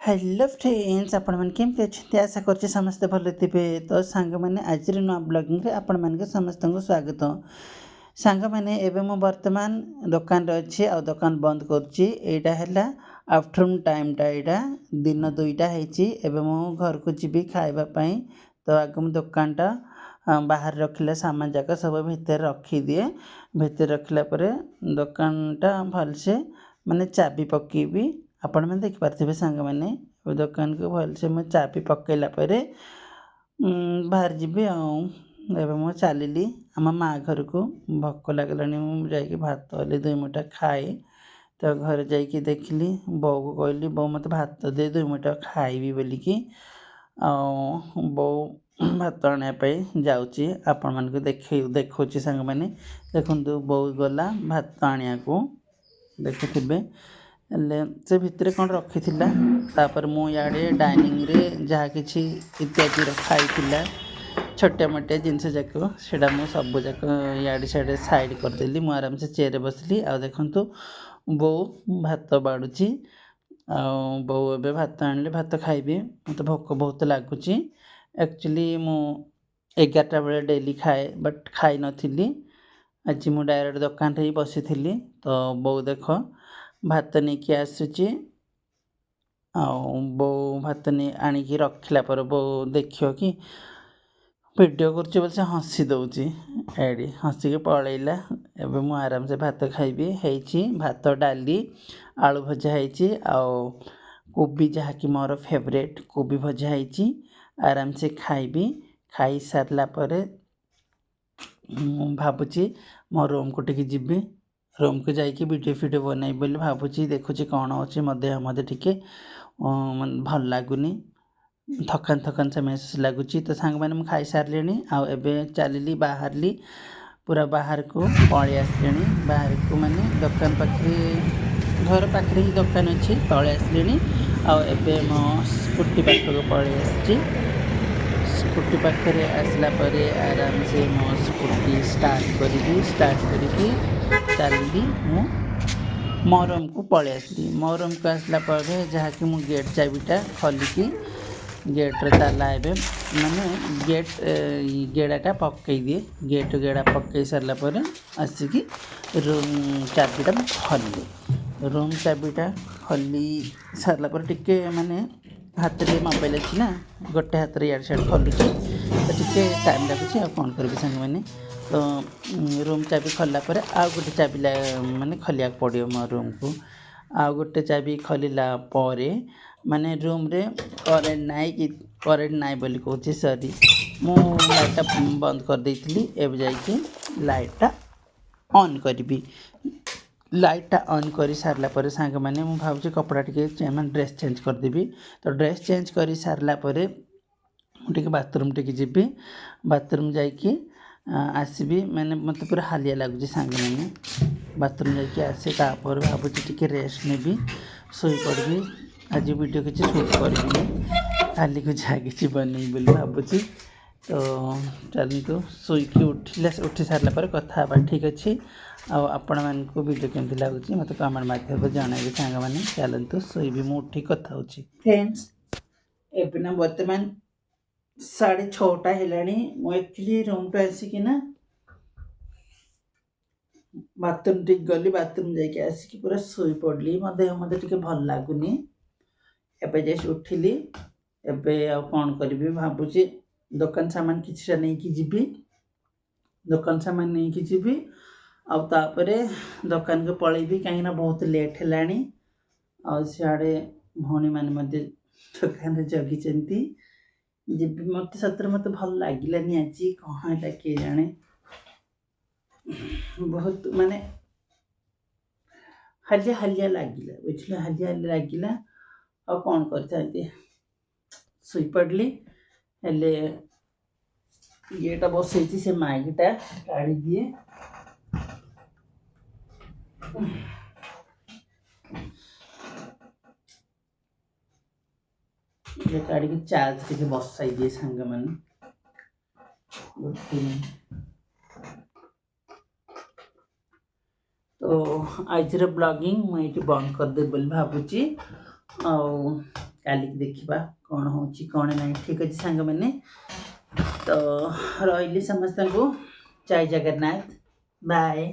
Hello friends आपण मैंने केमती अच्छे आशा कर समस्ते भल थे। तो सांग मैंने आज नुआ ब्लॉगिंग रे आपण मान समस्त को स्वागत। सांग मैंने एवं मु वर्तमान दुकान रे अच्छी आ दुकान बंद करटा है आफ्टरनून टाइमटा यहाँ दिन 2टा एवं मु घर को जी खावाई। तो आगे मु दुकानटा बाहर रखिले सामान जाक सब भितर रखीदिए। भितर रखला दुकानटा भलसे माने चाबी पकेबी। आपण मैंने देखिपारे सांग मैंने दुकान को भलसे मुझे चाबी पकईला बाहर जी मु चलि आम माँ घर को भोक लगला मुझे भात हेल्ली 2 मुठा खाए। तो घर जाकि देखिली बो को कहली बो मत भात दे 2 मुठा खाइबी बोलिकी बो भात आने जाऊँगी। आपण मान को देखा सांग मैंने देखु बो गला भात आनिया को देखुवे से भितर कौन रखी तापर मु याडे डाइनिंग रे जहाँ किसी इत्यादि रखाई छोटे मोटे जिनस जाक सेटा मु सब जाक याडे साइड साइड करदेली। मु आराम से चेयर बसली आ देखु बो भात बाड़ुची बो ए भात आनले भात खाइबी। मत भोक बहुत लगुच। एक्चुअली मु 11टा बेले डेली खाए बट खाई नथिली। आज मु डायरेक्ट दुकान रे बसी थी। तो बो देख भात नहीं कि आसुची बो भात नहीं आणिकी रखला पर बो देखियो कि वीडियो कर बोल से हसी दौची एडी हसिक पलैला। एवं मु आराम से भात खाइबी। भात डाली आलू भजा है कोबी जहाँ कि मोर फेवरेट कोबी भजा है आराम से खाइबी। खाई सारला परे भावुची मो रूम को टिके जीबी। रूम को जाइए वीडियो फिडियो बनई बोली भावुची देखुची कौन अच्छे मत टिके भल लगुनि थकान थकान से महसूस लगुच। तो सांग मैंने खाई सारे आबे चलि बाहरली पूरा बाहर को पलि आसले बाहर को माने दुकान पाखे घर पाखे ही दुकान अच्छी तले आसले आबे मो स्कूटी पाखक पलि आसी। स्कूटी पाखे आसला परे आराम से मो स्कूटी स्टार्ट करी चलि मो रूम को पलि आसली। मो रूम को आसला परे जहाँ कि मु गेट चाबिटा खोलिकी गेट्रे ताला ए माने गेट गेड़ाटा पकई दिए। गेट गेड़ा पकई सारा पर आसिकी रूम चाबिटा खोली। रूम चाबिटा खोली सारा पर टिके माने हाथ में मोबाइल अच्छी ना गोटे हाथ में यार साइड खोलुची तो टिके टाइम लगुच कौन करी सांग मैंने। तो रूम चाबी खोलला पर आउ गोटे चाबी माने खोलिया पड़ो मो रूम को। आउ गोटे चाबी खोलला परे माने रूम रे करेंट नाई बोली कहूँ सॉरी मु लाइटा बंद कर देइथिली। एबे जाइके लाइटा ऑन करी। लाइटा ऑन कर सारला पर सांग मैंने मु भावुची कपड़ा टिके माने ड्रेस चेंज करदेवी। तो ड्रेस चेंज कर सारला पर मुझे बाथरूम टिके जीबी। बाथरूम जाइए आसबि मैंने मत पूरा हालिया लगुच सांग मैंने बाथरूम जाइए आसे तापर भावुची टिके रेस्ट नेबी सोई पड़बी। आज वीडियो किसी शूट करी काली को जगह बनई बोली भावुची। तो चलतु शोकी उठी सारा पर कथा ठीक अच्छे। आपण मान को वीडियो केमती लगुच मत कमेंट माध्यम जनइबे सांग मैंने। चलतु शोबी मु उठी कथा होची फ्रेंड्स। एबे ना वर्तमान 6:30 हेलानी मु एक्चुअली रूम पे आसिकी ना बाथरूम टिक गली बाथरूम जाके आसिकी पूरा सोई पड़ली। मो देह मते टिके भल लागुनी। एबे जैसे उठिली एबे आ कौन करी भावुची दुकान सामान किछटा नहीं कि जीबी। दुकान सामान नहीं कि जीबी आउे दुकान को पलैबी कहीं बहुत लेट है। आड़े भौणी मैंने मत दुकान जगी जी मत सतर मत भल लगे आज कौन है किए जाने बहुत माने हालिया हालिया लगिला बुझल हालिया हालिया लगिला आ कौन कर पड़ली। हेले येटा बसई से मैगीटा काढ़ी दिए काढ़ी चार्ज टिके बसाई दिए सांग मैंने। तो आज ब्लॉगिंग मुझे बंद करदे बोली भावुची କାଲିକି ଦେଖିବା କ'ଣ ହେଉଛି କ'ଣ ନାହିଁ। ଠିକ୍ ଅଛି ସାଙ୍ଗମାନେ, ତ ରହିଲି ସମସ୍ତଙ୍କୁ। ଜୟ ଜଗନ୍ନାଥ, ବାଏ।